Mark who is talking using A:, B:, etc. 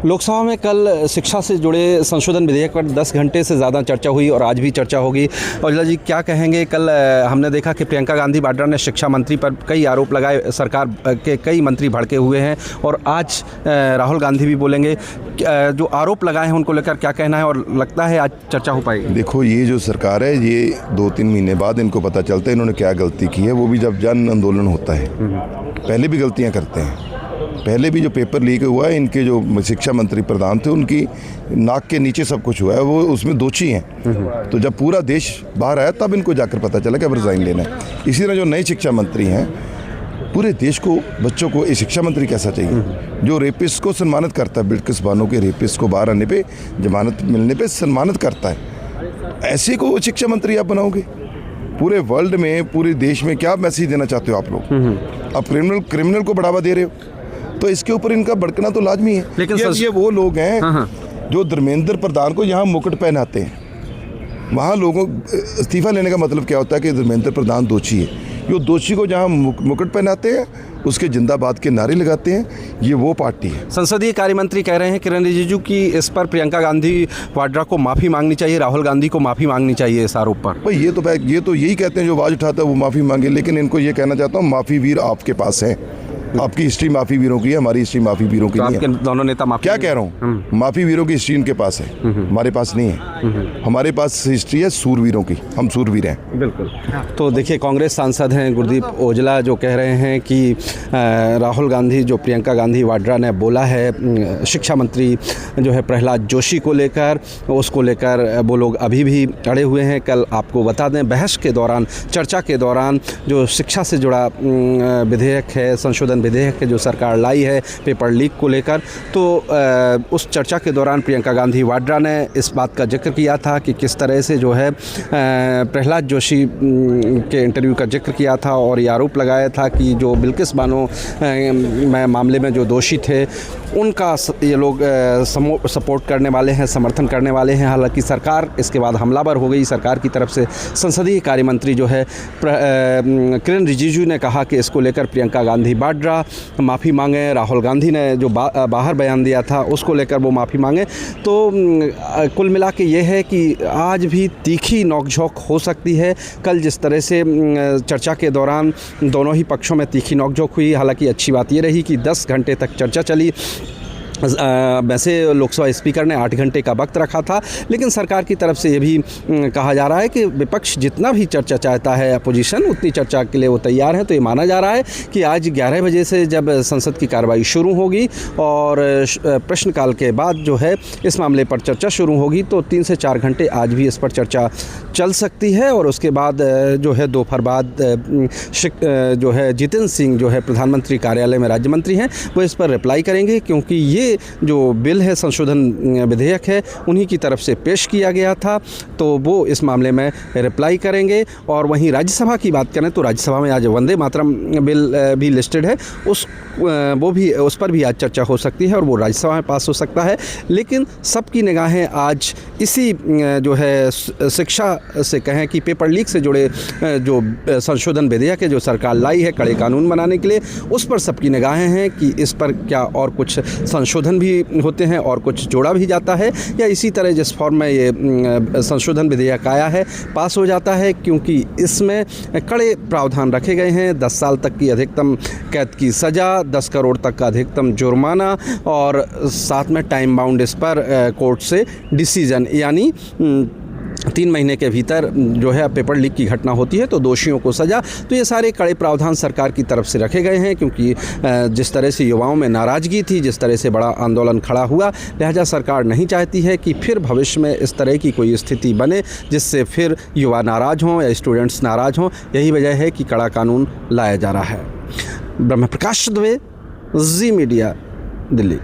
A: लोकसभा में कल शिक्षा से जुड़े संशोधन विधेयक पर 10 घंटे से ज़्यादा चर्चा हुई और आज भी चर्चा होगी। औजला जी, क्या कहेंगे? कल हमने देखा कि प्रियंका गांधी वाड्रा ने शिक्षा मंत्री पर कई आरोप लगाए, सरकार के कई मंत्री भड़के हुए हैं और आज राहुल गांधी भी बोलेंगे। जो आरोप लगाए हैं उनको लेकर क्या कहना है और लगता है आज चर्चा हो पाएगी?
B: देखो, ये जो सरकार है, ये 2-3 महीने बाद इनको पता चलता है इन्होंने क्या गलती की है, वो भी जब जन आंदोलन होता है। पहले भी गलतियाँ करते हैं। पहले भी जो पेपर लीक हुआ है, इनके जो शिक्षा मंत्री प्रधान थे उनकी नाक के नीचे सब कुछ हुआ है, वो उसमें दोषी हैं। तो जब पूरा देश बाहर आया तब इनको जाकर पता चला कि अब रिज़ाइन लेना है। इसी तरह जो नए शिक्षा मंत्री हैं, पूरे देश को, बच्चों को, ये शिक्षा मंत्री कैसा चाहिए जो रेपिस्ट को सम्मानित करता है, बिल्किस बानो के रेपिस्ट को बाहर आने पे, जमानत मिलने पे सम्मानित करता है। ऐसे को शिक्षा मंत्री आप बनाओगे? पूरे वर्ल्ड में, पूरे देश में क्या मैसेज देना चाहते हो आप लोग? आप क्रिमिनल को बढ़ावा दे रहे हो, तो इसके ऊपर इनका भड़कना तो लाजमी है। लेकिन ये वो लोग हैं जो धर्मेंद्र प्रधान को यहाँ मुकुट पहनाते हैं। वहाँ लोगों इस्तीफा लेने का मतलब क्या होता है कि धर्मेंद्र प्रधान दोषी है। जो दोषी को जहाँ मुकुट पहनाते हैं, उसके जिंदाबाद के नारे लगाते हैं, ये वो पार्टी है।
A: संसदीय कार्य मंत्री कह रहे हैं किरण रिजिजू की इस पर प्रियंका गांधी वाड्रा को माफ़ी मांगनी चाहिए, राहुल गांधी को माफ़ी मांगनी चाहिए इस आरोप पर।
B: भाई ये तो यही कहते हैं, जो आवाज़ उठाता है वो माफ़ी मांगे। लेकिन इनको ये कहना चाहता हूँ, माफ़ी वीर आपके पास है। आपकी हिस्ट्री माफी वीरों की है, हमारी हिस्ट्री माफी वीरों की नहीं है।
A: दोनों नेता माफी,
B: क्या कह रहा हूँ, माफी वीरों की हिस्ट्री इनके पास है, हमारे पास नहीं है। हमारे पास हिस्ट्री है सूरवीरों की, हम सूरवीर हैं।
A: बिल्कुल। तो देखिए, कांग्रेस सांसद हैं गुरदीप औजला जो कह रहे हैं कि राहुल गांधी, जो प्रियंका गांधी वाड्रा ने बोला है शिक्षा मंत्री जो है प्रहलाद जोशी को लेकर, उसको लेकर वो लोग अभी भी अड़े हुए हैं। कल आपको बता दें, बहस के दौरान, चर्चा के दौरान, जो शिक्षा से जुड़ा विधेयक है, संशोधन विधेयक जो सरकार लाई है पेपर लीक को लेकर, तो उस चर्चा के दौरान प्रियंका गांधी वाड्रा ने इस बात का जिक्र किया था कि किस तरह से जो है प्रहलाद जोशी के इंटरव्यू का जिक्र किया था और ये आरोप लगाया था कि जो बिल्किस बानो मामले में जो दोषी थे उनका ये लोग सपोर्ट करने वाले हैं, समर्थन करने वाले हैं। हालांकि सरकार इसके बाद हमलावर हो गई। सरकार की तरफ से संसदीय कार्य मंत्री जो है किरण रिजिजू ने कहा कि इसको लेकर प्रियंका गांधी वाड्रा माफ़ी मांगे, राहुल गांधी ने जो बाहर बयान दिया था उसको लेकर वो माफ़ी मांगे। तो कुल मिला के ये है कि आज भी तीखी नोकझोंक हो सकती है। कल जिस तरह से चर्चा के दौरान दोनों ही पक्षों में तीखी नोकझोंक हुई, हालांकि अच्छी बात ये रही कि 10 घंटे तक चर्चा चली। वैसे लोकसभा स्पीकर ने 8 घंटे का वक्त रखा था, लेकिन सरकार की तरफ से ये भी कहा जा रहा है कि विपक्ष जितना भी चर्चा चाहता है, अपोजिशन उतनी चर्चा के लिए वो तैयार है। तो ये माना जा रहा है कि आज 11 बजे से जब संसद की कार्रवाई शुरू होगी और प्रश्नकाल के बाद जो है इस मामले पर चर्चा शुरू होगी, तो 3 से 4 घंटे आज भी इस पर चर्चा चल सकती है। और उसके बाद जो है दोपहर बाद जो है जितेंद्र सिंह जो है प्रधानमंत्री कार्यालय में राज्य मंत्री हैं, वो इस पर रिप्लाई करेंगे, क्योंकि ये जो बिल है, संशोधन विधेयक है, उन्हीं की तरफ से पेश किया गया था, तो वो इस मामले में रिप्लाई करेंगे। और वहीं राज्यसभा की बात करें तो राज्यसभा में आज वंदे मातरम बिल भी लिस्टेड है, उस पर भी आज चर्चा हो सकती है और वो राज्यसभा में पास हो सकता है। लेकिन सबकी निगाहें आज इसी जो है शिक्षा से कहें कि पेपर लीक से जुड़े जो संशोधन विधेयक है जो सरकार लाई है कड़े कानून बनाने के लिए, उस पर सबकी निगाहें हैं कि इस पर क्या और कुछ संशोधन भी होते हैं और कुछ जोड़ा भी जाता है, या इसी तरह जिस फॉर्म में ये संशोधन विधेयक आया है पास हो जाता है, क्योंकि इसमें कड़े प्रावधान रखे गए हैं। 10 साल तक की अधिकतम कैद की सज़ा, 10 करोड़ तक का अधिकतम जुर्माना और साथ में टाइम बाउंड इस पर कोर्ट से डिसीजन, यानी 3 महीने के भीतर जो है पेपर लीक की घटना होती है तो दोषियों को सज़ा। तो ये सारे कड़े प्रावधान सरकार की तरफ से रखे गए हैं, क्योंकि जिस तरह से युवाओं में नाराज़गी थी, जिस तरह से बड़ा आंदोलन खड़ा हुआ, लिहाजा सरकार नहीं चाहती है कि फिर भविष्य में इस तरह की कोई स्थिति बने जिससे फिर युवा नाराज़ हों या स्टूडेंट्स नाराज़ हों। यही वजह है कि कड़ा कानून लाया जा रहा है। ब्रह्म प्रकाश दुबे, जी मीडिया, दिल्ली।